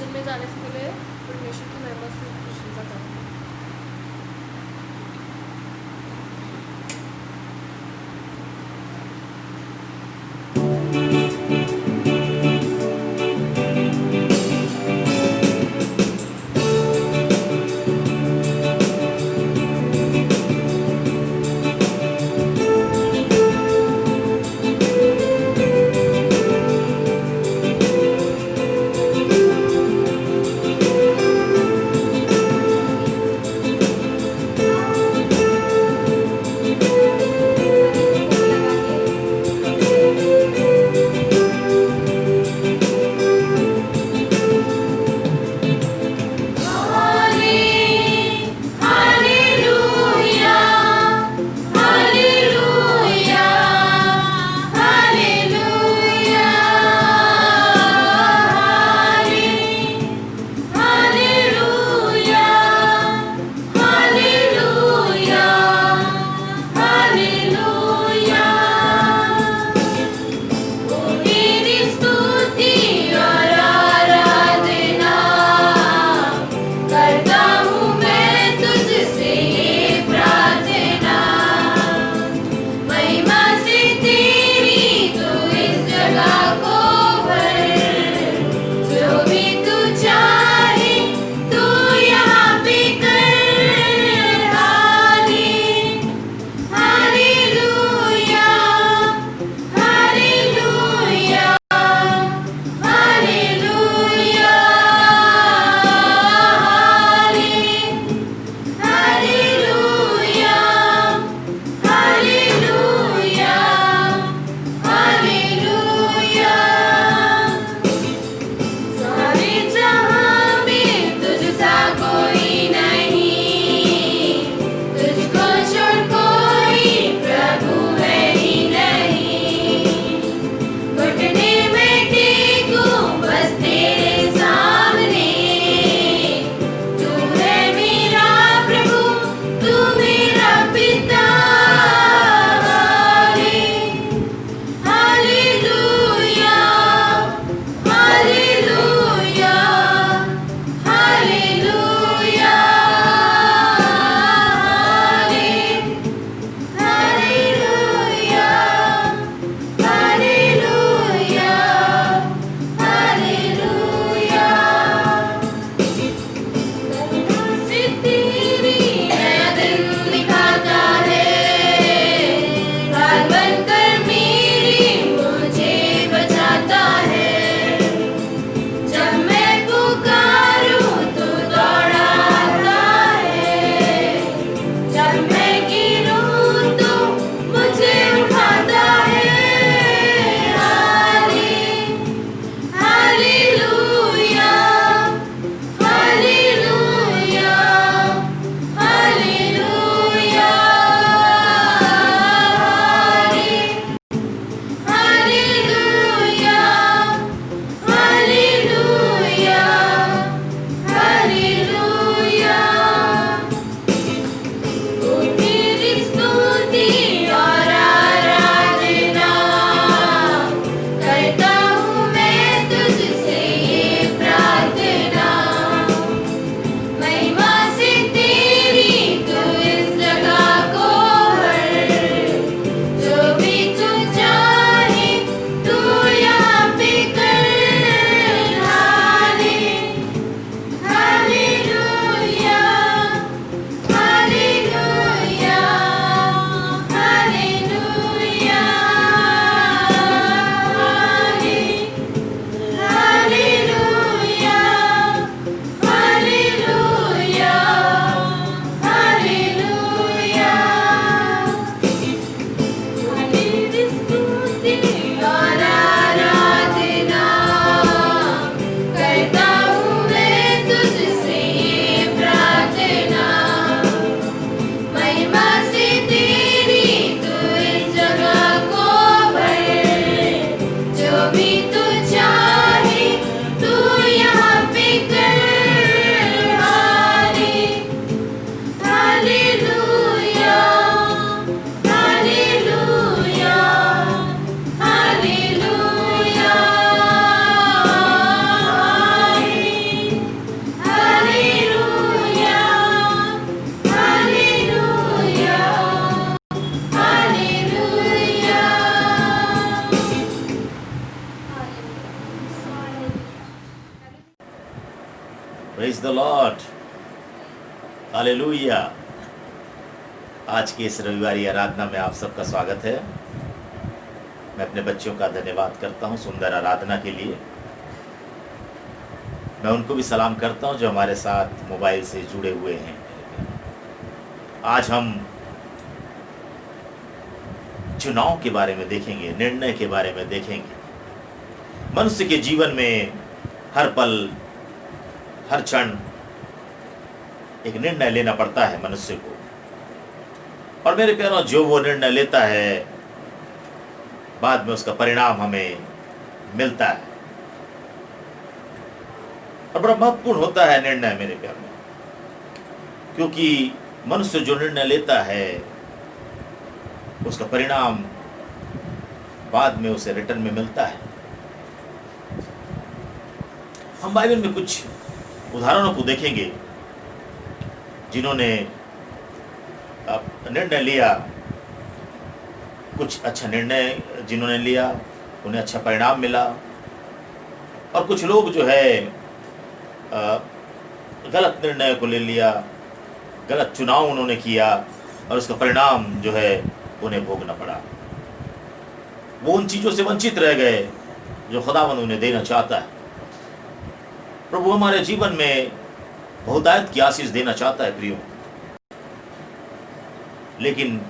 Kitchen में जाने से पहले परमेश्वर की महिमा से प्रशंसा करना। Praise the Lord, hallelujah. आज की इस रविवारी आराधना में आप सबका स्वागत है। मैं अपने बच्चों का धन्यवाद करता हूं सुंदर आराधना के लिए। मैं उनको भी सलाम करता हूं जो हमारे साथ मोबाइल से जुड़े हुए हैं। आज हम चुनाव के बारे में देखेंगे, निर्णय के बारे में देखेंगे। मनुष्य के जीवन में हर पल, हर क्षण एक निर्णय लेना पड़ता है मनुष्य को, और मेरे प्यारों, जो वो निर्णय लेता है बाद में उसका परिणाम हमें मिलता है, और बड़ा महत्वपूर्ण होता है निर्णय मेरे प्यारों, क्योंकि मनुष्य जो निर्णय लेता है उसका परिणाम बाद में उसे रिटर्न में मिलता है। हम बाइबल में कुछ उदाहरणों को देखेंगे जिन्होंने निर्णय लिया, कुछ अच्छा निर्णय जिन्होंने लिया उन्हें अच्छा परिणाम मिला, और कुछ लोग जो है गलत निर्णय को ले लिया, गलत चुनाव उन्होंने किया और उसका परिणाम जो है उन्हें भोगना पड़ा। वो उन चीज़ों से वंचित रह गए जो खुदावंद उन्हें देना चाहता है। प्रभु हमारे जीवन में बहुतायत की आशीष देना चाहता है प्रियो, लेकिन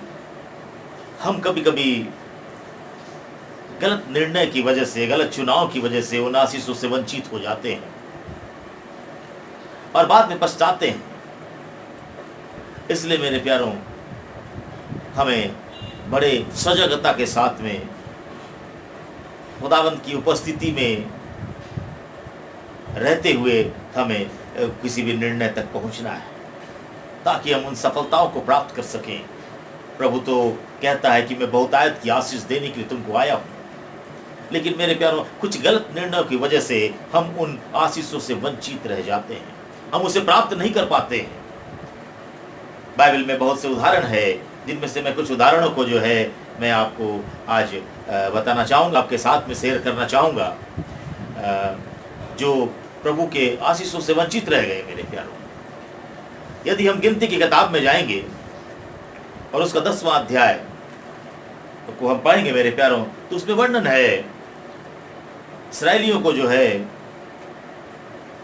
हम कभी कभी गलत निर्णय की वजह से, गलत चुनाव की वजह से उन आशीषों से वंचित हो जाते हैं और बाद में पछताते हैं। इसलिए मेरे प्यारों, हमें बड़े सजगता के साथ में खुदावंद की उपस्थिति में रहते हुए हमें किसी भी निर्णय तक पहुंचना है, ताकि हम उन सफलताओं को प्राप्त कर सकें। प्रभु तो कहता है कि मैं बहुतायत की आशीष देने के लिए तुमको आया हूं, लेकिन मेरे प्यारों, कुछ गलत निर्णयों की वजह से हम उन आशीषों से वंचित रह जाते हैं, हम उसे प्राप्त नहीं कर पाते हैं। बाइबल में बहुत से उदाहरण है, जिनमें से मैं कुछ उदाहरणों को जो है मैं आपको आज बताना चाहूँगा, आपके साथ में शेयर करना चाहूँगा, जो प्रभु के आशीषों से वंचित रह गए मेरे प्यारों। यदि हम गिनती की किताब में जाएंगे और उसका 10वां अध्याय को हम पढ़ेंगे मेरे प्यारों, तो उसमें वर्णन है इस्राएलियों को जो है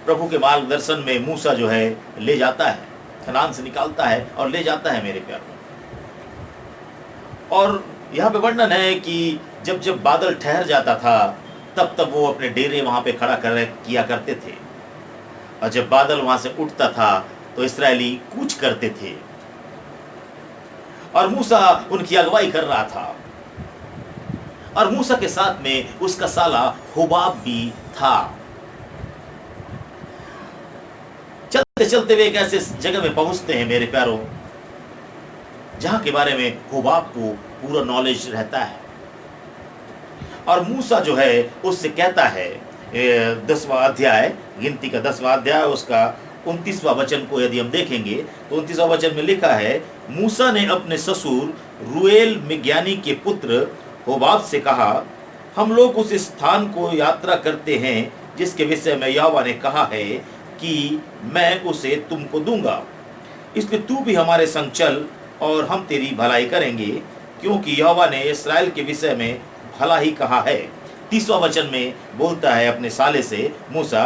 प्रभु के मार्गदर्शन में मूसा जो है ले जाता है, कनान से निकालता है और ले जाता है मेरे प्यारों। और यहाँ पे वर्णन है कि जब जब बादल ठहर जाता था तब तब वो अपने डेरे वहाँ पे खड़ा किया करते थे, और जब बादल वहाँ से उठता था तो इस्राएली कूच करते थे, और मूसा उनकी अगुवाई कर रहा था, और मूसा के साथ में उसका साला होबाब भी था। चलते चलते वे एक ऐसे जगह में पहुंचते हैं मेरे प्यारों, जहां के बारे में होबाब को पूरा नॉलेज रहता है, और मूसा जो है उससे कहता है, 10वां अध्याय, गिनती का 10वां अध्याय, उसका 29वां वचन को यदि हम देखेंगे तो 29वां वचन में लिखा है, मूसा ने अपने ससुर रुएल मिज्ञानी के पुत्र होबाब से कहा, हम लोग उस स्थान को यात्रा करते हैं जिसके विषय में यहोवा ने कहा है कि मैं उसे तुमको दूंगा, इसलिए तू भी हमारे संग चल और हम तेरी भलाई करेंगे, क्योंकि यहोवा ने इस्राएल के विषय में भला ही कहा है। 30वां वचन में बोलता है अपने साले से मूसा,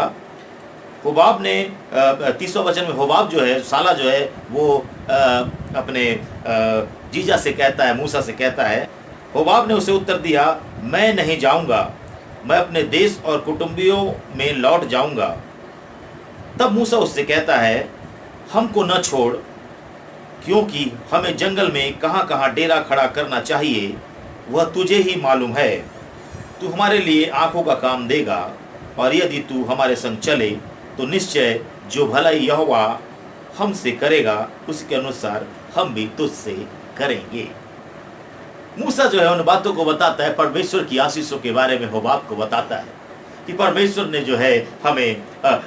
होबाब ने 30वां वचन में होबाब जो है, साला जो है, वो अपने जीजा से कहता है, मूसा से कहता है, होबाब ने उसे उत्तर दिया, मैं नहीं जाऊंगा, मैं अपने देश और कुटुंबियों में लौट जाऊंगा। तब मूसा उससे कहता है, हमको न छोड़, क्योंकि हमें जंगल में कहाँ कहाँ डेरा खड़ा करना चाहिए वह तुझे ही मालूम है। तू हमारे लिए आंखों का काम देगा, और यदि तू हमारे संग चले तो निश्चय जो भलाई यहोवा हमसे करेगा उसके अनुसार हम भी तुझसे करेंगे। मूसा जो है उन बातों को बताता है, परमेश्वर की आशीषों के बारे में होबाब को बताता है कि परमेश्वर ने जो है हमें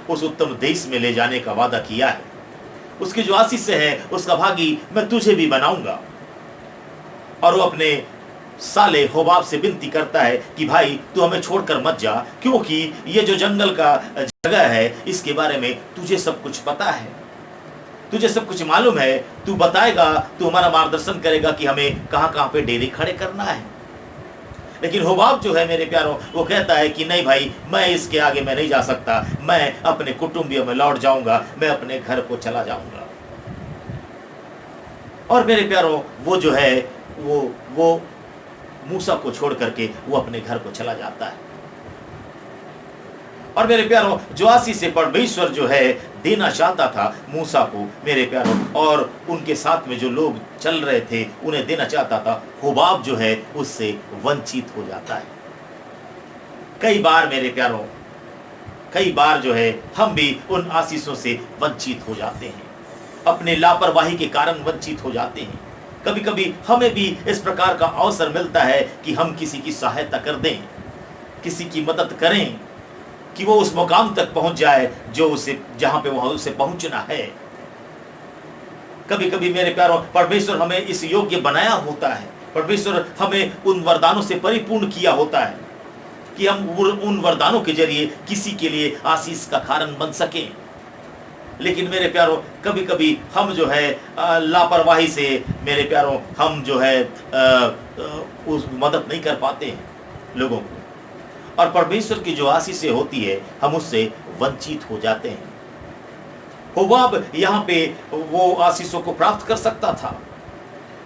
उस उत्तम देश में ले जाने का वादा किया है, उसकी जो आशीष है उसका भागी मैं तुझे भी बनाऊंगा। और वो अपने साले होबाब से विनती करता है कि भाई तू हमें छोड़कर मत जा, क्योंकि ये जो जंगल का जगह है इसके बारे में तुझे सब कुछ पता है, तुझे सब कुछ मालूम है, तू बताएगा, तू हमारा मार्गदर्शन करेगा कि हमें कहाँ कहाँ पे डेरे खड़े करना है। लेकिन होबाब जो है मेरे प्यारों, वो कहता है कि नहीं भाई, मैं इसके आगे मैं नहीं जा सकता, मैं अपने कुटुंबियों में लौट जाऊंगा, मैं अपने घर को चला जाऊंगा। और मेरे प्यारों, वो जो है वो मूसा को छोड़ करके वो अपने घर को चला जाता है। और मेरे प्यारों, जो आशीष से परमेश्वर जो है देना चाहता था मूसा को मेरे प्यारों, और उनके साथ में जो लोग चल रहे थे उन्हें देना चाहता था, होबाब जो है उससे वंचित हो जाता है। कई बार मेरे प्यारों, कई बार जो है हम भी उन आशीषों से वंचित हो जाते हैं, अपने लापरवाही के कारण वंचित हो जाते हैं। कभी कभी हमें भी इस प्रकार का अवसर मिलता है कि हम किसी की सहायता कर दें, किसी की मदद करें कि वो उस मुकाम तक पहुंच जाए जो उसे, जहां पे वह उसे पहुंचना है। कभी कभी मेरे प्यारों, परमेश्वर हमें इस योग्य बनाया होता है, परमेश्वर हमें उन वरदानों से परिपूर्ण किया होता है कि हम उन वरदानों के जरिए किसी के लिए आशीष का कारण बन सकें। लेकिन मेरे प्यारों, कभी कभी हम जो है लापरवाही से मेरे प्यारों, हम जो है उस मदद नहीं कर पाते हैं लोगों को, और परमेश्वर की जो आशीषें होती है हम उससे वंचित हो जाते हैं। होबाब यहाँ पे वो आशीषों को प्राप्त कर सकता था,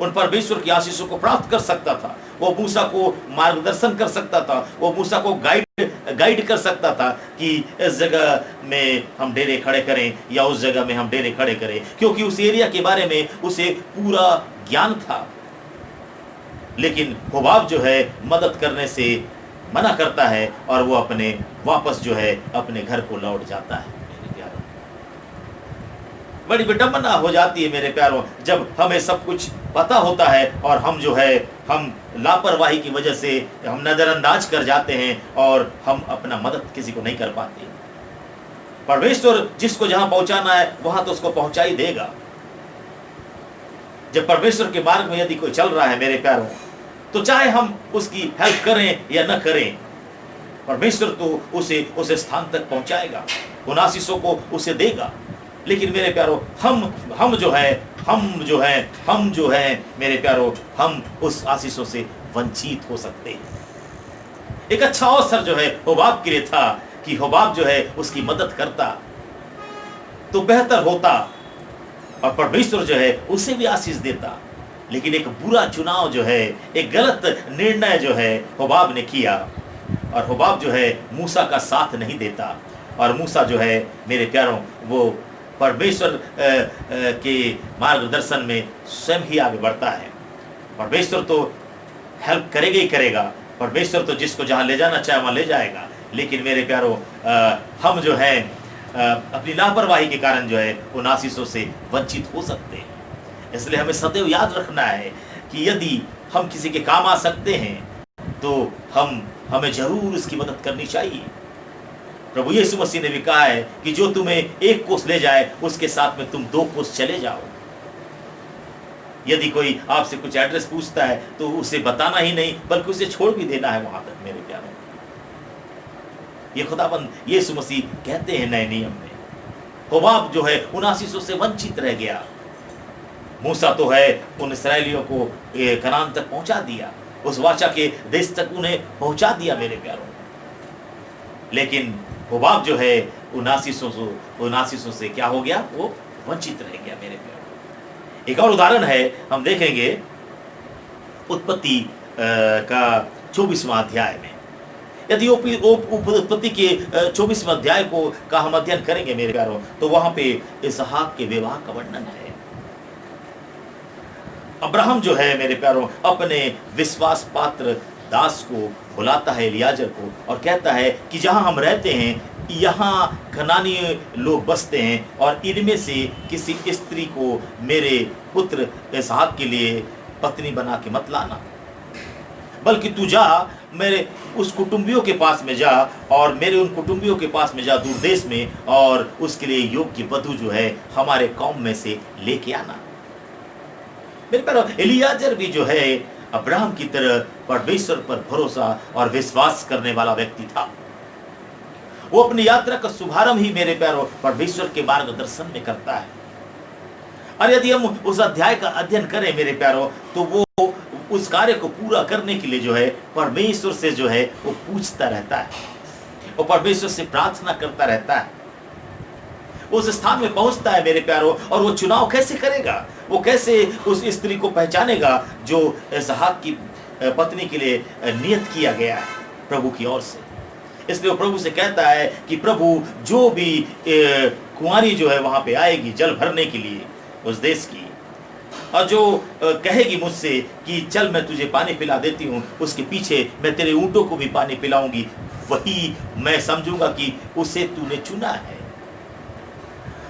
उन परमेश्वर की आशीषों को प्राप्त कर सकता था, वो मूसा को मार्गदर्शन कर सकता था, वो मूसा को गाइड कर सकता था कि इस जगह में हम डेरे खड़े करें या उस जगह में हम डेरे खड़े करें, क्योंकि उस एरिया के बारे में उसे पूरा ज्ञान था। लेकिन होबाब जो है मदद करने से मना करता है और वो अपने वापस जो है अपने घर को लौट जाता है। मेरे प्यारों, बड़ी विडंबना हो जाती है मेरे प्यारों, जब हमें सब कुछ पता होता है और हम जो है हम लापरवाही की वजह से हम नजरअंदाज कर जाते हैं और हम अपना मदद किसी को नहीं कर पाते। परमेश्वर जिसको जहां पहुंचाना है वहां तो उसको पहुंचा ही देगा। जब परमेश्वर के मार्ग में यदि कोई चल रहा है मेरे प्यारों, तो चाहे हम उसकी हेल्प करें या न करें, परमेश्वर तो उसे उस स्थान तक पहुंचाएगा, उन आशीषों को उसे देगा। लेकिन मेरे प्यारों, हम जो है मेरे प्यारों, हम उस आशीषों से वंचित हो सकते हैं। एक अच्छा अवसर जो है होबाब के लिए था कि होबाब जो है उसकी मदद करता तो बेहतर होता और परमेश्वर जो है उसे भी आशीष देता। लेकिन एक बुरा चुनाव जो है, एक गलत निर्णय जो है होबाब ने किया, और होबाब जो है मूसा का साथ नहीं देता, और मूसा जो है मेरे प्यारों वो परमेश्वर के मार्गदर्शन में स्वयं ही आगे बढ़ता है। परमेश्वर तो हेल्प करेगा ही करेगा, परमेश्वर तो जिसको जहाँ ले जाना चाहे वहाँ ले जाएगा। लेकिन मेरे प्यारों, हम जो है अपनी लापरवाही के कारण जो है उन आशीषों से वंचित हो सकते हैं। इसलिए हमें सदैव याद रखना है कि यदि हम किसी के काम आ सकते हैं तो हमें जरूर उसकी मदद करनी चाहिए। प्रभु यीशु मसीह ने भी कहा है कि जो तुम्हें 1 कोस ले जाए उसके साथ में तुम 2 कोस चले जाओ। यदि कोई आपसे कुछ एड्रेस पूछता है तो उसे बताना ही नहीं बल्कि उसे छोड़ भी देना है वहां तक। मेरे प्यारों, ये खुदाबंद यीशु मसीह कहते हैं नए नियम में। होबाब जो है उन आशीषों से वंचित रह गया। मूसा तो है उन इस्राएलियों को कनान तक पहुंचा दिया, उस वाचा के देश तक उन्हें पहुंचा दिया मेरे प्यारों। लेकिन होबाब जो है उन आशीषों से क्या हो गया, वो वंचित रह गया मेरे प्यारों। एक और उदाहरण है, हम देखेंगे उत्पत्ति का 24वां अध्याय में। यदि उत्पत्ति के 24वें अध्याय का हम अध्ययन करेंगे मेरे प्यारों, तो वहां पे इसहाक के विवाह का वर्णन है। अब्राहम जो है मेरे प्यारों अपने विश्वास पात्र दास को बुलाता है, एलियाजर को, और कहता है कि जहां हम रहते हैं यहाँ कनानी लोग बसते हैं, और इनमें से किसी स्त्री को मेरे पुत्र इसहाक के लिए पत्नी बना के मत लाना, बल्कि तू जा मेरे उस कुटुंबियों के पास में जा, और मेरे उन कुटुंबियों के पास में जा दूर देश में, और उसके लिए योग्य वधू जो है हमारे कौम में से लेके आना। मेरे प्यारों, एलियाजर भी जो है अब्राहम की तरह परमेश्वर पर भरोसा और विश्वास करने वाला व्यक्ति था। वो अपनी यात्रा का शुभारंभ ही मेरे प्यारों परमेश्वर के मार्गदर्शन में करता है। और यदि हम उस अध्याय का अध्ययन करें मेरे प्यारों, तो वो उस कार्य को पूरा करने के लिए जो है परमेश्वर से जो है वो पूछता रहता है, वो परमेश्वर से प्रार्थना करता रहता है। उस स्थान में पहुंचता है मेरे प्यारों, और वो चुनाव कैसे करेगा, वो कैसे उस स्त्री को पहचानेगा जो इसहाक की पत्नी के लिए नियत किया गया है प्रभु की ओर से। इसलिए वो प्रभु से कहता है कि प्रभु, जो भी कुंवारी जो है वहां पे आएगी जल भरने के लिए उस देश की, और जो कहेगी मुझसे कि चल मैं तुझे पानी पिला देती हूँ, उसके पीछे मैं तेरे ऊंटों को भी पानी पिलाऊंगी, वही मैं समझूंगा कि उसे तूने चुना है।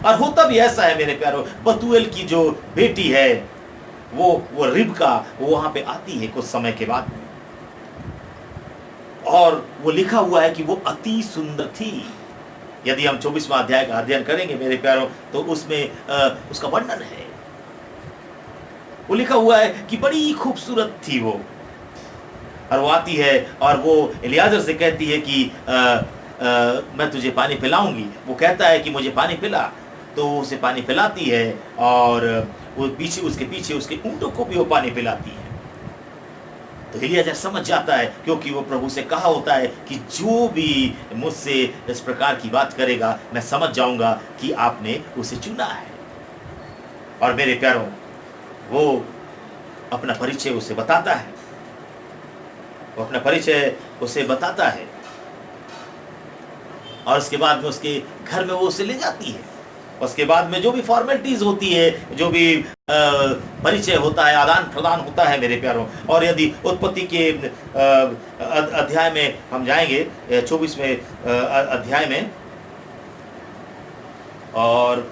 और होता भी ऐसा है मेरे प्यारों, बतूएल की जो बेटी है वो रिबका वो वहां पे आती है कुछ समय के बाद, और वो लिखा हुआ है कि वो अति सुंदर थी। यदि हम 24वां अध्याय का अध्ययन करेंगे मेरे प्यारों, तो उसमें उसका वर्णन है। वो लिखा हुआ है कि बड़ी खूबसूरत थी वो, और वो आती है और वो एलियाजर से कहती है कि मैं तुझे पानी पिलाऊंगी। वो कहता है कि मुझे पानी पिला, तो उसे पानी पिलाती है, और वो पीछे उसके ऊंटों को भी वो पानी पिलाती है। तो एलियाजर समझ जाता है, क्योंकि वो प्रभु से कहा होता है कि जो भी मुझसे इस प्रकार की बात करेगा मैं समझ जाऊंगा कि आपने उसे चुना है। और मेरे प्यारों, वो अपना परिचय उसे बताता है, वो अपना परिचय उसे बताता है, और उसके बाद में उसके घर में वो उसे ले जाती है। उसके बाद में जो भी फॉर्मेलिटीज होती है, जो भी परिचय होता है, आदान प्रदान होता है मेरे प्यारों। और यदि उत्पत्ति के अध्याय में हम जाएंगे, 24वें अध्याय में, और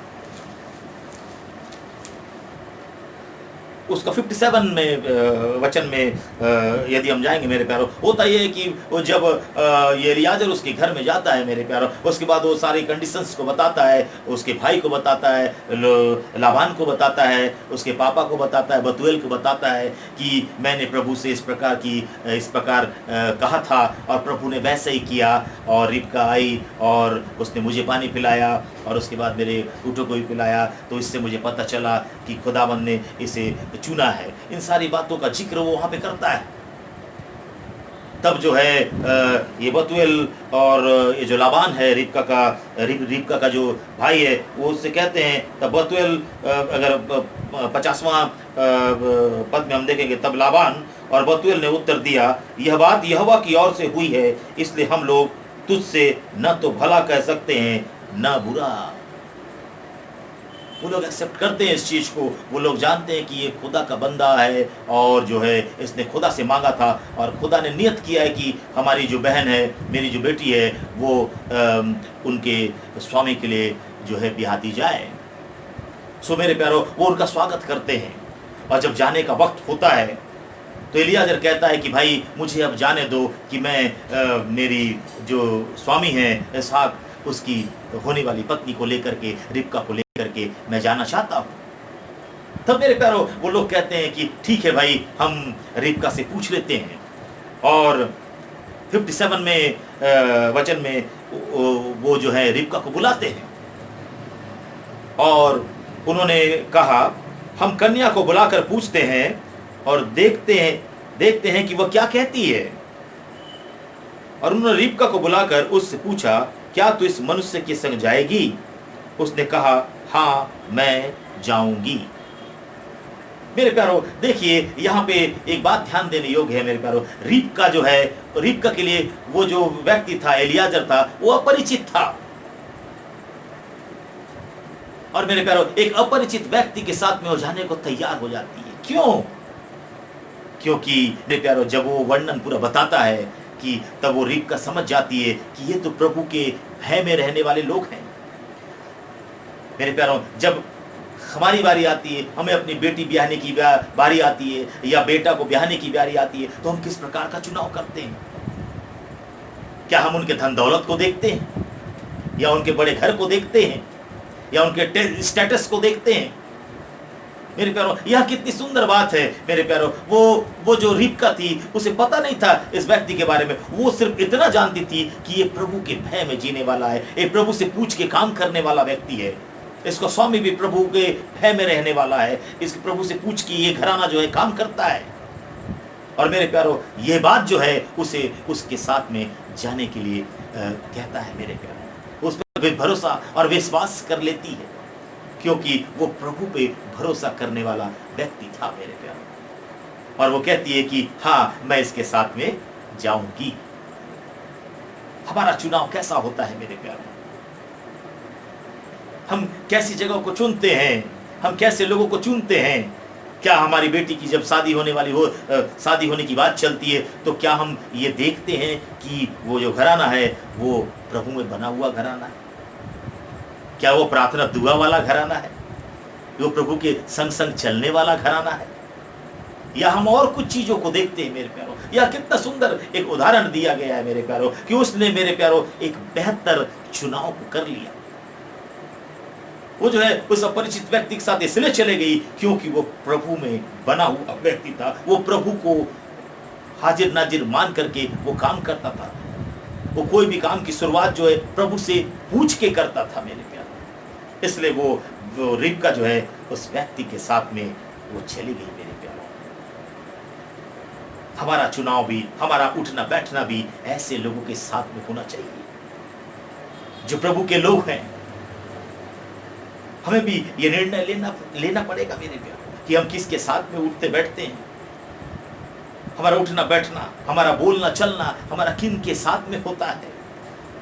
उसका 57 में वचन में यदि हम जाएंगे मेरे प्यारों, होता ये है कि वो जब ये एलियाजर उसके घर में जाता है मेरे प्यारों, उसके बाद वो सारी कंडीशंस को बताता है, उसके भाई को बताता है, लाबान को बताता है, उसके पापा को बताता है, बतूएल को बताता है कि मैंने प्रभु से इस प्रकार कहा था, और प्रभु ने वैसे ही किया, और रिबका आई और उसने मुझे पानी पिलाया, और उसके बाद मेरे ऊँटों को भी पिलाया, तो इससे मुझे पता चला कि खुदाबंद ने इसे चुना है। इन सारी बातों का जिक्र वो वहां पे करता है। तब जो है ये बतूएल और ये जो लाबान है रिबका का जो भाई है, वो उससे कहते हैं, तब बतूएल, अगर 50वां पद में हम देखेंगे, तब लाबान और बतूएल ने उत्तर दिया, यह बात यहोवा की ओर से हुई है, इसलिए हम लोग तुझसे न तो भला कह सकते हैं न बुरा। वो लोग एक्सेप्ट करते हैं इस चीज़ को, वो लोग जानते हैं कि ये खुदा का बंदा है, और जो है इसने खुदा से मांगा था, और खुदा ने नियत किया है कि हमारी जो बहन है, मेरी जो बेटी है, वो उनके स्वामी के लिए जो है ब्याह दी जाए। सो मेरे प्यारों, वो उनका स्वागत करते हैं, और जब जाने का वक्त होता है तो एलियाजर कहता है कि भाई मुझे अब जाने दो कि मैं मेरी जो स्वामी है इसहाक, उसकी होने वाली पत्नी को लेकर के, रिबका को लेकर के मैं जाना चाहता हूं। तब मेरे प्यारों वो लोग कहते हैं कि ठीक है भाई, हम रिबका से पूछ लेते हैं। और 57 में वचन में वो जो है रिबका को बुलाते हैं, और उन्होंने कहा, हम कन्या को बुलाकर पूछते हैं और देखते हैं कि वह क्या कहती है। और उन्होंने रिबका को बुलाकर उससे पूछा, क्या तू इस मनुष्य के संग जाएगी? उसने कहा, हाँ मैं जाऊंगी। मेरे प्यारों देखिए, यहाँ पे एक बात ध्यान देने योग्य है मेरे प्यारों, रिबका जो है, रिबका के लिए वो जो व्यक्ति था एलियाजर था, वो अपरिचित था। और मेरे प्यारों, एक अपरिचित व्यक्ति के साथ में वो जाने को तैयार हो जाती है। क्यों? क्योंकि मेरे प्यारों, जब वो वर्णन पूरा बताता है कि तब वो रिबका समझ जाती है कि ये तो प्रभु के भय में रहने वाले लोग हैं। मेरे प्यारों, जब हमारी बारी आती है, हमें अपनी बेटी ब्याहने की बारी आती है, या बेटा को ब्याहने की बारी आती है, तो हम किस प्रकार का चुनाव करते हैं? क्या हम उनके धन दौलत को देखते हैं, या उनके बड़े घर को देखते हैं, या उनके स्टेटस को देखते हैं? मेरे प्यारों, यह कितनी सुंदर बात है मेरे प्यारों। वो जो रिबका थी, उसे पता नहीं था इस व्यक्ति के बारे में। वो सिर्फ इतना जानती थी कि ये प्रभु के भय में जीने वाला है, ये प्रभु से पूछ के काम करने वाला व्यक्ति है, इसका स्वामी भी प्रभु के भय में रहने वाला है, इस प्रभु से पूछ के ये घराना जो है काम करता है। और मेरे प्यारों, ये बात जो है उसे उसके साथ में जाने के लिए कहता है मेरे प्यारों। उस पर भरोसा और विश्वास कर लेती है, क्योंकि वो प्रभु पे भरोसा करने वाला व्यक्ति था मेरे प्यारों। और वो कहती है कि हाँ, मैं इसके साथ में जाऊंगी। हमारा चुनाव कैसा होता है मेरे प्यारों? हम कैसी जगह को चुनते हैं, हम कैसे लोगों को चुनते हैं? क्या हमारी बेटी की जब शादी होने की बात चलती है, तो क्या हम ये देखते हैं कि वो जो घराना है वो प्रभु में बना हुआ घराना है? क्या वो प्रार्थना दुआ वाला घराना है? वो प्रभु के संग संग चलने वाला घराना है? या हम और कुछ चीजों को देखते हैं मेरे प्यारों? या कितना सुंदर एक उदाहरण दिया गया है मेरे प्यारों कि उसने मेरे प्यारों एक बेहतर चुनाव को कर लिया। वो जो है उस अपरिचित व्यक्ति के साथ इसलिए चले गई क्योंकि वो प्रभु में बना हुआ व्यक्ति था। वो प्रभु को हाजिर नाजिर मान करके वो काम करता था। वो कोई भी काम की शुरुआत जो है प्रभु से पूछ के करता था मेरे प्यारे। इसलिए वो रिबका जो है उस व्यक्ति के साथ में वो चली गई मेरे प्यारों। हमारा चुनाव भी, हमारा उठना बैठना भी ऐसे लोगों के साथ में होना चाहिए जो प्रभु के लोग हैं। हमें भी ये निर्णय लेना पड़ेगा मेरे प्यारों कि हम किसके साथ में उठते बैठते हैं। हमारा उठना बैठना, हमारा बोलना चलना, हमारा किन के साथ में होता है।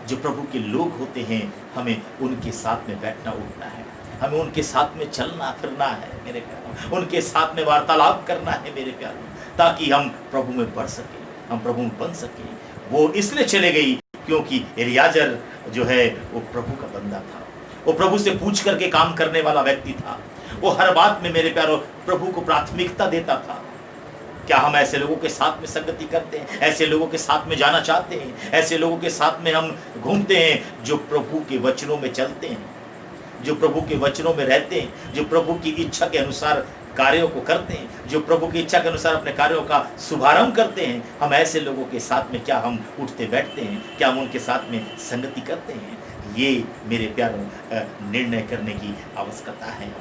जो प्रभु के लोग होते हैं, हमें उनके साथ में बैठना उठना है, हमें उनके साथ में चलना फिरना है मेरे प्यारों, उनके साथ में वार्तालाप करना है मेरे प्यारों, ताकि हम प्रभु में बढ़ सके, हम प्रभु में बन सके। वो इसलिए चले गई क्योंकि एलियाजर जो है वो प्रभु का बंदा था। वो प्रभु से पूछ करके काम करने वाला व्यक्ति था। वो हर बात में मेरे प्यारों प्रभु को प्राथमिकता देता था। क्या हम ऐसे लोगों के साथ में संगति करते हैं? ऐसे लोगों के साथ में जाना चाहते हैं? ऐसे लोगों के साथ में हम घूमते हैं जो प्रभु के वचनों में चलते हैं, जो प्रभु के वचनों में रहते हैं, जो प्रभु की इच्छा के अनुसार कार्यों को करते हैं, जो प्रभु की इच्छा के अनुसार अपने कार्यों का शुभारंभ करते हैं? हम ऐसे लोगों के साथ में क्या हम उठते बैठते हैं? क्या हम उनके साथ में संगति करते हैं? ये मेरे प्यारों निर्णय करने की आवश्यकता है।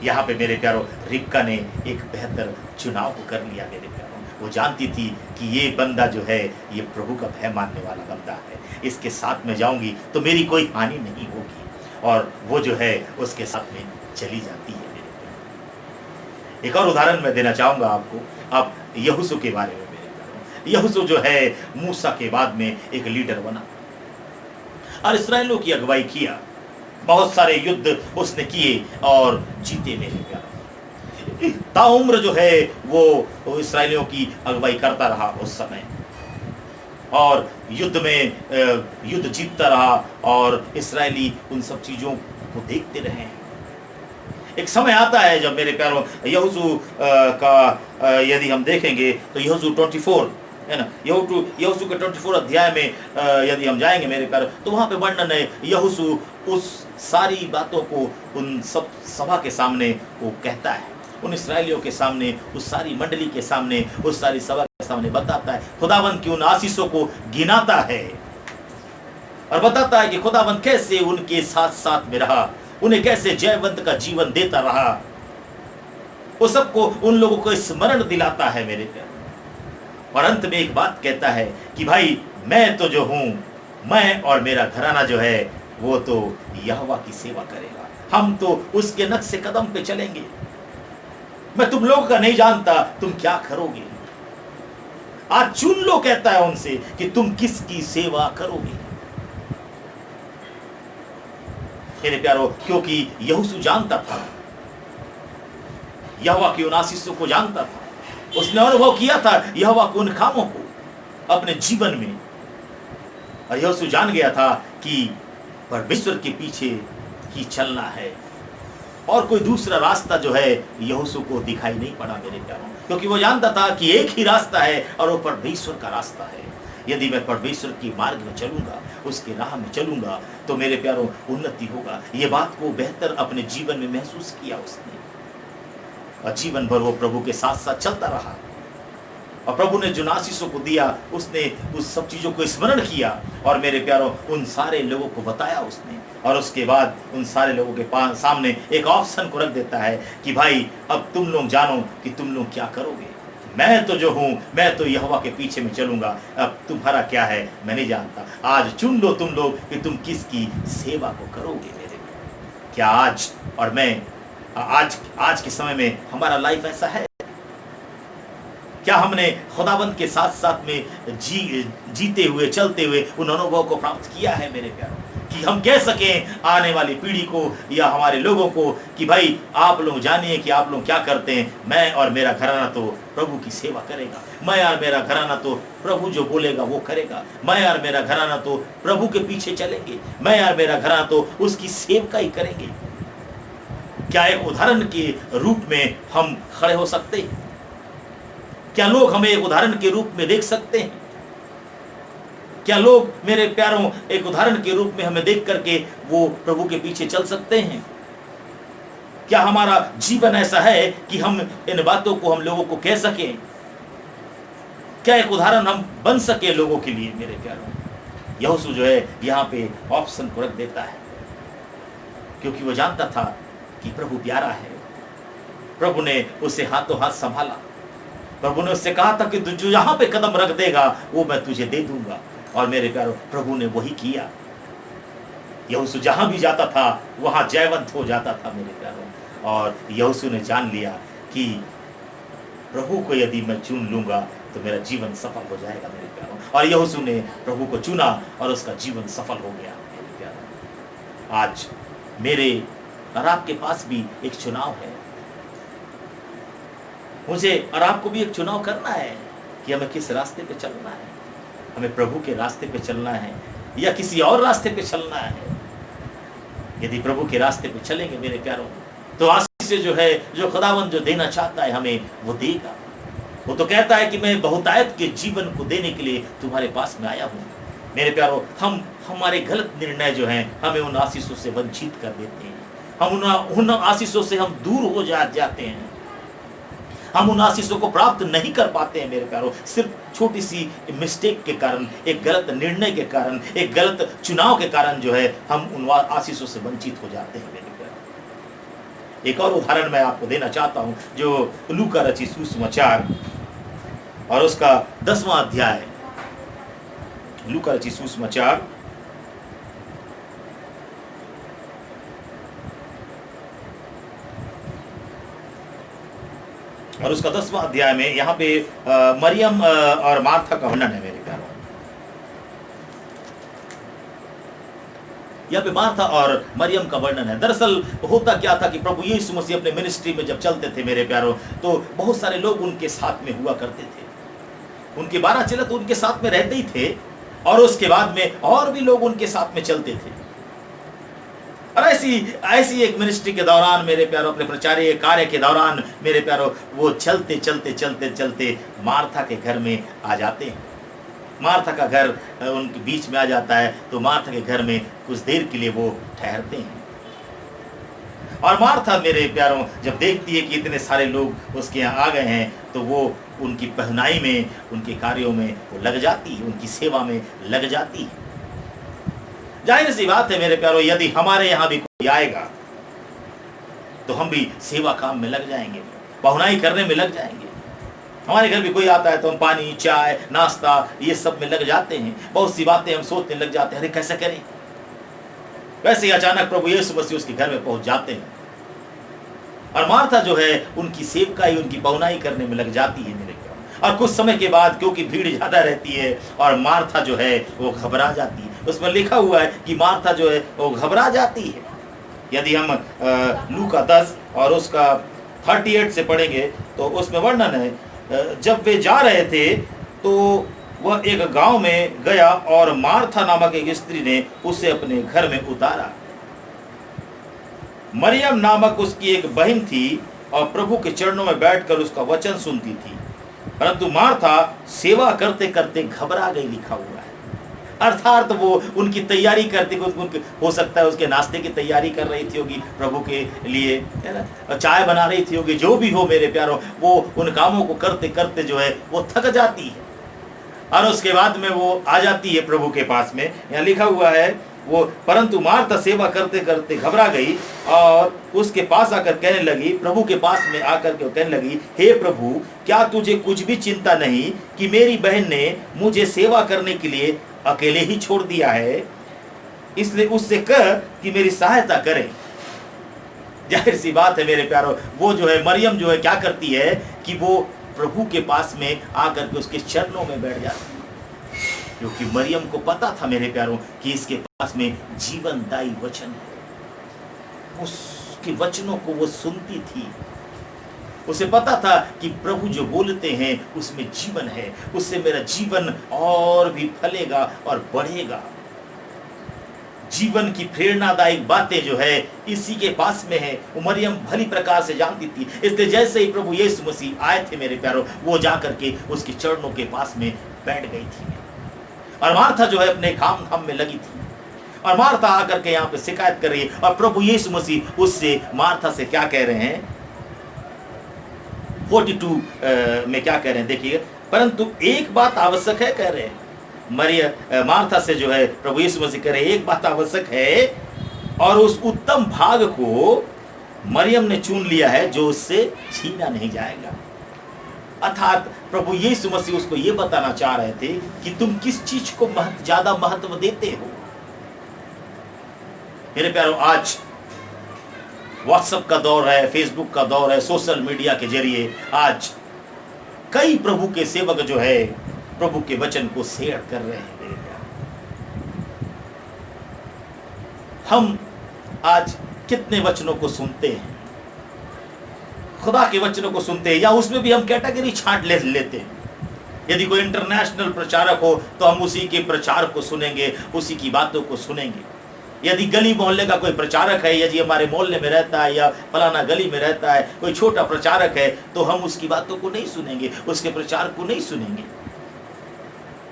यहाँ पे मेरे प्यारों रिबका ने एक बेहतर चुनाव को कर लिया मेरे प्यारों। वो जानती थी कि ये बंदा जो है ये प्रभु का भय मानने वाला बंदा है, इसके साथ में जाऊंगी तो मेरी कोई हानि नहीं होगी। और वो जो है उसके साथ में चली जाती है मेरे प्यारों। एक और उदाहरण मैं देना चाहूँगा आपको, आप यहोशू के बारे में मेरे प्यारों। यहोशू जो है मूसा के बाद में एक लीडर बना और इस्राएलियों की अगुवाई किया। बहुत सारे युद्ध उसने किए और जीते मेरे प्यारे। ताउम्र जो है वो इस्राएलियों की अगुवाई करता रहा उस समय, और युद्ध में युद्ध जीतता रहा और इस्राएली उन सब चीज़ों को देखते रहे। एक समय आता है जब मेरे प्यारों यहोशू का यदि हम देखेंगे तो यहोशू 24 है ना, यहोशू के 24 अध्याय में यदि हम जाएंगे मेरे प्यारे तो वहाँ पे वर्णन है। यहोशू उस सारी बातों को उन सब सभा के सामने वो कहता है, उन इस्राएलियों के सामने, उस सारी मंडली के सामने, उस सारी सभा के सामने बताता है खुदावंद की उन आशीषों को गिनाता है और बताता है कि खुदावंद कैसे उनके साथ साथ में रहा, उन्हें कैसे जयवंत का जीवन देता रहा। वो सबको उन लोगों को स्मरण दिलाता है मेरे प्यारे। और अंत में एक बात कहता है कि भाई मैं तो जो हूँ, मैं और मेरा घराना जो है वो तो यहोवा की सेवा करेगा, हम तो उसके नक्शे कदम पे चलेंगे। मैं तुम लोगों का नहीं जानता तुम क्या करोगे, आज चुन लो कहता है उनसे कि तुम किसकी सेवा करोगे मेरे प्यारो। क्योंकि यहोशू जानता था, यहोवा की उन आशीषों को जानता था, उसने अनुभव किया था यहोवा के उन कामों को अपने जीवन में। और यहोशू जान गया था कि परमेश्वर के पीछे ही चलना है और कोई दूसरा रास्ता जो है यहोशू को दिखाई नहीं पड़ा मेरे प्यारों, क्योंकि वो जानता था कि एक ही रास्ता है और वो परमेश्वर का रास्ता है। यदि मैं परमेश्वर के मार्ग में चलूंगा, उसके राह में चलूंगा, तो मेरे प्यारों उन्नति होगा। ये बात को बेहतर अपने जीवन में महसूस किया उसने, और जीवन भर वो प्रभु के साथ साथ चलता रहा। और प्रभु ने जो आशीषों को दिया, उसने उस सब चीज़ों को स्मरण किया, और मेरे प्यारों उन सारे लोगों को बताया उसने। और उसके बाद उन सारे लोगों के सामने एक ऑप्शन को रख देता है कि भाई अब तुम लोग जानो कि तुम लोग क्या करोगे। मैं तो जो हूँ, मैं तो यहोवा के पीछे में चलूंगा, अब तुम्हारा क्या है मैं नहीं जानता। आज चुन लो तुम लोग कि तुम किसकी सेवा को करोगे। मेरे क्या आज और मैं आज के समय में हमारा लाइफ ऐसा है? क्या हमने खुदाबंद के साथ साथ में जीते हुए, चलते हुए उन अनुभव को प्राप्त किया है मेरे प्यारों, कि हम कह सकें आने वाली पीढ़ी को या हमारे लोगों को कि भाई आप लोग जानिए कि आप लोग क्या करते हैं, मैं और मेरा घराना तो प्रभु की सेवा करेगा, मैं और मेरा घराना तो प्रभु जो बोलेगा वो करेगा, मैं और मेरा घराना तो प्रभु के पीछे चलेंगे, मैं और मेरा घराना तो उसकी सेवका ही करेंगे। क्या एक उदाहरण के रूप में हम खड़े हो सकते हैं? क्या लोग हमें एक उदाहरण के रूप में देख सकते हैं? क्या लोग मेरे प्यारों एक उदाहरण के रूप में हमें देख करके वो प्रभु के पीछे चल सकते हैं? क्या हमारा जीवन ऐसा है कि हम इन बातों को हम लोगों को कह सकें? क्या एक उदाहरण हम बन सके लोगों के लिए? मेरे प्यारों यहोशू जो है यहाँ पे ऑप्शन को रख देता है, क्योंकि वो जानता था कि प्रभु प्यारा है। प्रभु ने उसे हाथों हाथ संभाला। प्रभु ने उससे कहा था कि तू जो यहाँ पे कदम रख देगा वो मैं तुझे दे दूंगा। और मेरे प्यारों प्रभु ने वही किया। यहोशू जहां भी जाता था वहां जयवंत हो जाता था मेरे प्यारों। और यहोशू ने जान लिया कि प्रभु को यदि मैं चुन लूंगा तो मेरा जीवन सफल हो जाएगा मेरे प्यारों। और यहोशू ने प्रभु को चुना और उसका जीवन सफल हो गया मेरे प्यारों। आज मेरे और आपके पास भी एक चुनाव है। मुझे और आपको भी एक चुनाव करना है कि हमें किस रास्ते पे चलना है। हमें प्रभु के रास्ते पे चलना है या किसी और रास्ते पे चलना है। यदि प्रभु के रास्ते पे चलेंगे मेरे प्यारों तो आशीष से जो है, जो खुदावंद जो देना चाहता है हमें वो देगा। वो तो कहता है कि मैं बहुतायत के जीवन को देने के लिए तुम्हारे पास में आया हूँ। मेरे प्यारों हम हमारे गलत निर्णय जो हैं हमें उन आशीषों से वंचित कर देते हैं। हम उन आशीषों से हम दूर हो जाते हैं। हम उन आशीषों को प्राप्त नहीं कर पाते हैं मेरे प्यारों, सिर्फ छोटी सी मिस्टेक के कारण, एक गलत निर्णय के कारण, एक गलत चुनाव के कारण जो है हम उन आशीषों से वंचित हो जाते हैं मेरे प्यारों। एक और उदाहरण मैं आपको देना चाहता हूं, जो लूका रचित सुसमाचार और उसका 10वां अध्याय, लूका रचित सुसमाचार और उसका 10वां अध्याय में यहाँ पे मरियम और मार्था का वर्णन है मेरे प्यारों। यहाँ पे मार्था और मरियम का वर्णन है। दरअसल होता क्या था कि प्रभु यीशु मसीह अपने मिनिस्ट्री में जब चलते थे मेरे प्यारों, तो बहुत सारे लोग उनके साथ में हुआ करते थे। उनके 12 चेले तो उनके साथ में रहते ही थे, और उसके बाद में और भी लोग उनके साथ में चलते थे। और ऐसी एक मिनिस्ट्री के दौरान मेरे प्यारों, अपने प्रचारीय कार्य के दौरान मेरे प्यारों, वो चलते चलते चलते चलते मार्था के घर में आ जाते हैं। मार्था का घर उनके बीच में आ जाता है, तो मार्था के घर में कुछ देर के लिए वो ठहरते हैं। और मार्था मेरे प्यारों जब देखती है कि इतने सारे लोग उसके यहाँ आ गए हैं, तो वो उनकी पहनाई में, उनके कार्यों में वो लग जाती है, उनकी सेवा में लग जाती है। जाहिर सी बात है मेरे प्यारों, यदि हमारे यहाँ भी कोई आएगा तो हम भी सेवा काम में लग जाएंगे, पहुनाई करने में लग जाएंगे। हमारे घर भी कोई आता है तो हम पानी, चाय, नाश्ता ये सब में लग जाते हैं। बहुत सी बातें हम सोचने लग जाते हैं, अरे कैसे करें। वैसे ही अचानक प्रभु यीशु मसीह उसके घर में पहुंच जाते हैं, और मार्था जो है उनकी सेवकाई, उनकी पहुनाई करने में लग जाती है मेरे प्यारों। और कुछ समय के बाद, क्योंकि भीड़ ज्यादा रहती है, और मार्था जो है वो घबरा जाती है। उसमें लिखा हुआ है कि मार्था जो है वो घबरा जाती है। यदि हम लूका 10 और उसका 38 से पढ़ेंगे तो उसमें वर्णन है, जब वे जा रहे थे तो वह एक गांव में गया, और मार्था नामक एक स्त्री ने उसे अपने घर में उतारा। मरियम नामक उसकी एक बहन थी, और प्रभु के चरणों में बैठकर उसका वचन सुनती थी। परंतु मार्था सेवा करते करते घबरा गई, लिखा हुआ है। अर्थात वो उनकी तैयारी करते, हो सकता है उसके नाश्ते की तैयारी कर रही थी होगी प्रभु के लिए, है ना, चाय बना रही थी होगी, जो भी हो मेरे प्यारों, वो उन कामों को करते करते जो है वो थक जाती है और उसके बाद में वो आ जाती है प्रभु के पास में। यहाँ लिखा हुआ है वो, परंतु मार्था सेवा करते करते घबरा गई और उसके पास आकर कहने लगी, प्रभु के पास में आकर के कहने लगी, हे प्रभु, क्या तुझे कुछ भी चिंता नहीं कि मेरी बहन ने मुझे सेवा करने के लिए अकेले ही छोड़ दिया है? इसलिए उससे कह कि मेरी सहायता करे। जाहिर सी बात है मेरे प्यारों, वो जो है मरियम जो है क्या करती है कि वो प्रभु के पास में आकर के उसके चरणों में बैठ जाती है, क्योंकि मरियम को पता था मेरे प्यारों कि इसके पास में जीवनदायी वचन है। उसके वचनों को वो सुनती थी, उसे पता था कि प्रभु जो बोलते हैं उसमें जीवन है, उससे मेरा जीवन और भी फलेगा और बढ़ेगा। जीवन की प्रेरणादायक बातें जो है इसी के पास में है। वो मरियम भली प्रकार से जानती थी, इसलिए जैसे ही प्रभु यीशु मसीह आए थे मेरे प्यारों, वो जाकर के उसके चरणों के पास में बैठ गई थी। और मार्था जो है अपने काम में लगी थी, और मार्था आकर के यहाँ पे शिकायत कर रही है, और प्रभु यीशु मसीह उससे मार्था से क्या कह रहे हैं, 42 में क्या कह रहे हैं देखिए, परंतु एक बात आवश्यक है, कह रहे हैं मार्था से जो है प्रभु यीशु मसीह कह रहे हैं, एक बात आवश्यक है, और उस उत्तम भाग को मरियम ने चुन लिया है जो उससे छीना नहीं जाएगा। अर्थात प्रभु यीशु मसीह उसको ये बताना चाह रहे थे कि तुम किस चीज को ज्यादा महत्व देते हो। मेरे प्यारों, आज व्हाट्सएप का दौर है, फेसबुक का दौर है, सोशल मीडिया के जरिए आज कई प्रभु के सेवक जो है प्रभु के वचन को शेयर कर रहे हैं। मेरे प्यारों, हम आज कितने वचनों को सुनते हैं, खुदा के वचनों को सुनते हैं, या उसमें भी हम कैटेगरी छांट लेते हैं। यदि कोई इंटरनेशनल प्रचारक हो तो हम उसी के प्रचार को सुनेंगे, उसी की बातों को सुनेंगे। यदि गली मोहल्ले का कोई प्रचारक है, यदि हमारे मोहल्ले में रहता है या फलाना गली में रहता है कोई छोटा प्रचारक है, तो हम उसकी बातों को नहीं सुनेंगे, उसके प्रचार को नहीं सुनेंगे।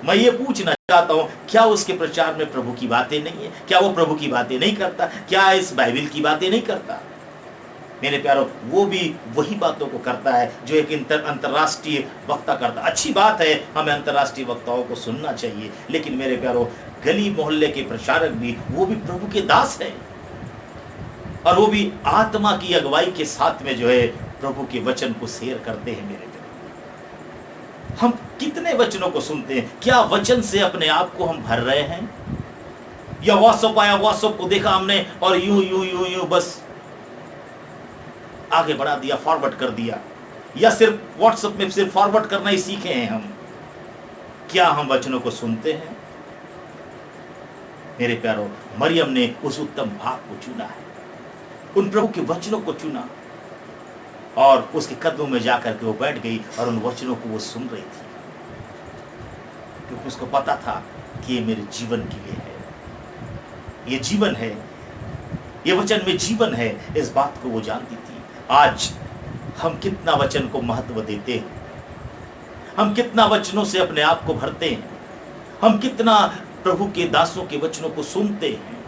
मैं ये पूछना चाहता हूं, क्या उसके प्रचार में प्रभु की बातें नहीं है? क्या वो प्रभु की बातें नहीं करता? क्या इस बाइबल की बातें नहीं करता? मेरे प्यारों, वो भी वही बातों को करता है जो एक अंतर्राष्ट्रीय वक्ता करता। अच्छी बात है, हमें अंतर्राष्ट्रीय वक्ताओं को सुनना चाहिए, लेकिन मेरे प्यारों, गली मोहल्ले के प्रचारक भी, वो भी प्रभु के दास हैं, और वो भी आत्मा की अगुवाई के साथ में जो है प्रभु के वचन को शेयर करते हैं। मेरे प्यारों, हम कितने वचनों को सुनते हैं? क्या वचन से अपने आप को हम भर रहे हैं, या व्हाट्सएप आया, व्हाट्सएप को देखा हमने और यूं यूं यूं यूं बस आगे बढ़ा दिया, फॉरवर्ड कर दिया, या सिर्फ व्हाट्सएप में सिर्फ फॉरवर्ड करना ही सीखे हैं हम? क्या हम वचनों को सुनते हैं? मेरे प्यारों, मरियम ने उस उत्तम भाग को चुना है, उन प्रभु के वचनों को चुना, और उसके कदमों में जाकर के वो बैठ गई और उन वचनों को वो सुन रही थी, क्योंकि उसको पता था कि ये मेरे जीवन के लिए है, ये जीवन है, ये वचन में जीवन है। इस बात को वो जानती थी। आज हम कितना वचन को महत्व देते हैं, हम कितना वचनों से अपने आप को भरते हैं, हम कितना प्रभु के दासों के वचनों को सुनते हैं,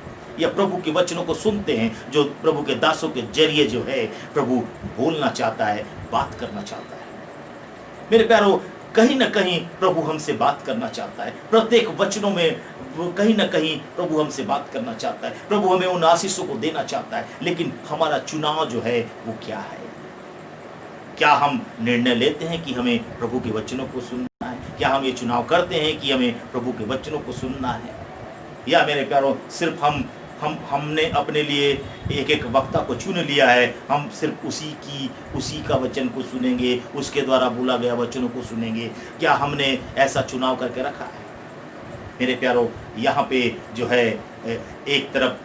या प्रभु के वचनों को सुनते हैं जो प्रभु के दासों के जरिए जो है प्रभु बोलना चाहता है, बात करना चाहता है। मेरे प्यारों, कहीं ना कहीं प्रभु हमसे बात करना चाहता है, प्रत्येक वचनों में कहीं ना कहीं प्रभु हमसे बात करना चाहता है, प्रभु हमें उन आशीषों को देना चाहता है, लेकिन हमारा चुनाव जो है वो क्या है? क्या हम निर्णय लेते हैं कि हमें प्रभु के वचनों को सुनना है? क्या हम ये चुनाव करते हैं कि हमें प्रभु के वचनों को सुनना है? या मेरे प्यारों, सिर्फ हमने अपने लिए एक एक वक्ता को चुन लिया है, हम सिर्फ उसी का वचन को सुनेंगे, उसके द्वारा बोला गया वचनों को सुनेंगे? क्या हमने ऐसा चुनाव करके रखा है? मेरे प्यारों, यहाँ पे जो है एक तरफ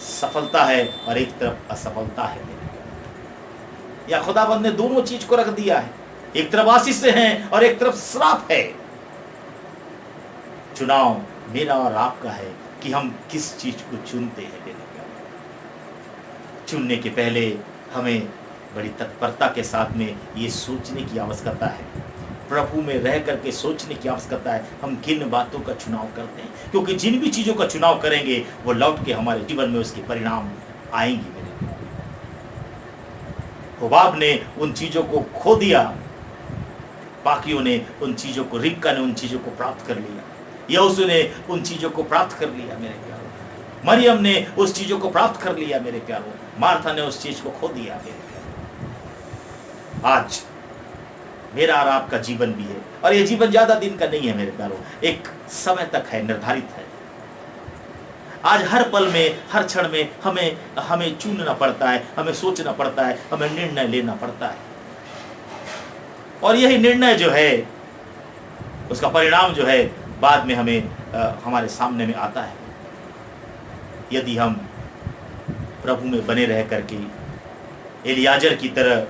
सफलता है और एक तरफ असफलता है। मेरे प्यारों, या खुदाबंद ने दोनों चीज को रख दिया है, एक तरफ आशीष हैं और एक तरफ श्राप है। चुनाव मेरा और आपका है कि हम किस चीज को चुनते हैं। मेरे प्यारों, चुनने के पहले हमें बड़ी तत्परता के साथ में ये सोचने की आवश्यकता है प्रभु में रह करके सोचने की आवश्यकता है हम किन बातों का चुनाव करते हैं, क्योंकि जिन भी चीज़ों का चुनाव करेंगे वो लौट के हमारे जीवन में उसके परिणाम आएंगे। मेरे होबाब ने उन चीज़ों को खो दिया, बाकियों ने उन चीज़ों को, रिबका ने उन चीज़ों को प्राप्त कर लिया, यहोशू ने उन चीज़ों को प्राप्त कर लिया मेरे प्यारों, मरियम ने उस चीज़ों को प्राप्त कर लिया मेरे प्यारों, मार्था ने उस चीज़ को खो दिया मेरे प्यारों। आज मेरा और आपका जीवन भी है, और ये जीवन ज़्यादा दिन का नहीं है मेरे प्यारों, एक समय तक है, निर्धारित है। आज हर पल में, हर क्षण में हमें चुनना पड़ता है, हमें सोचना पड़ता है, हमें निर्णय लेना पड़ता है, और यही निर्णय जो है उसका परिणाम जो है बाद में हमारे सामने में आता है। यदि हम प्रभु में बने रह करके एलियाजर की तरह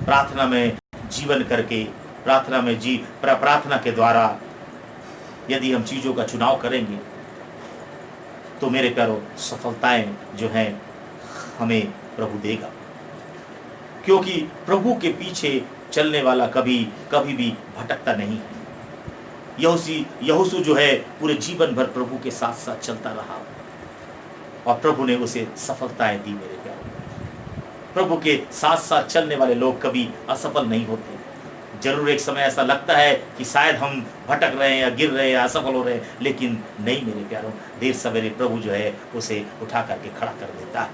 प्रार्थना में जीवन करके, प्रार्थना के द्वारा यदि हम चीज़ों का चुनाव करेंगे तो मेरे प्यारों सफलताएं जो हैं हमें प्रभु देगा, क्योंकि प्रभु के पीछे चलने वाला कभी भी भटकता नहीं है। यहोशू जो है पूरे जीवन भर प्रभु के साथ साथ चलता रहा और प्रभु ने उसे सफलताएं दी मेरे प्यारों। प्रभु के साथ साथ चलने वाले लोग कभी असफल नहीं होते। जरूर एक समय ऐसा लगता है कि शायद हम भटक रहे हैं या गिर रहे हैं या असफल हो रहे हैं, लेकिन नहीं मेरे प्यारों, देर सवेरे प्रभु जो है उसे उठा करके खड़ा कर देता है।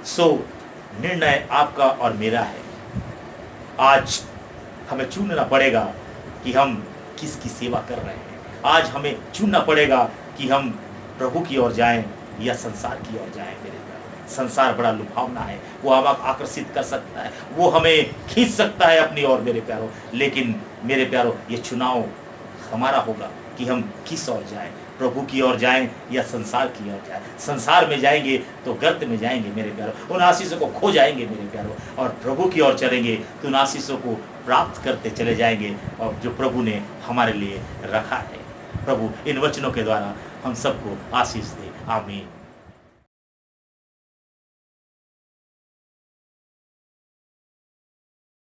सो निर्णय आपका और मेरा है। आज हमें चुनना पड़ेगा कि हम किसकी सेवा कर रहे हैं। आज हमें चुनना पड़ेगा कि हम प्रभु की ओर जाएं या संसार की ओर जाएं मेरे प्यारों। संसार बड़ा लुभावना है, वो हमें आकर्षित कर सकता है, वो हमें खींच सकता है अपनी ओर मेरे प्यारों, लेकिन मेरे प्यारों ये चुनाव हमारा होगा कि हम किस ओर जाएं, प्रभु की ओर जाएं या संसार की ओर जाएं। संसार में जाएंगे तो गर्त में जाएंगे मेरे प्यारों, उन आशीषों को खो जाएंगे मेरे प्यारों, और प्रभु की ओर चलेंगे तो उन आशीषों को प्राप्त करते चले जाएंगे और जो प्रभु ने हमारे लिए रखा है। प्रभु इन वचनों के द्वारा हम सबको आशीष दे। आमीन।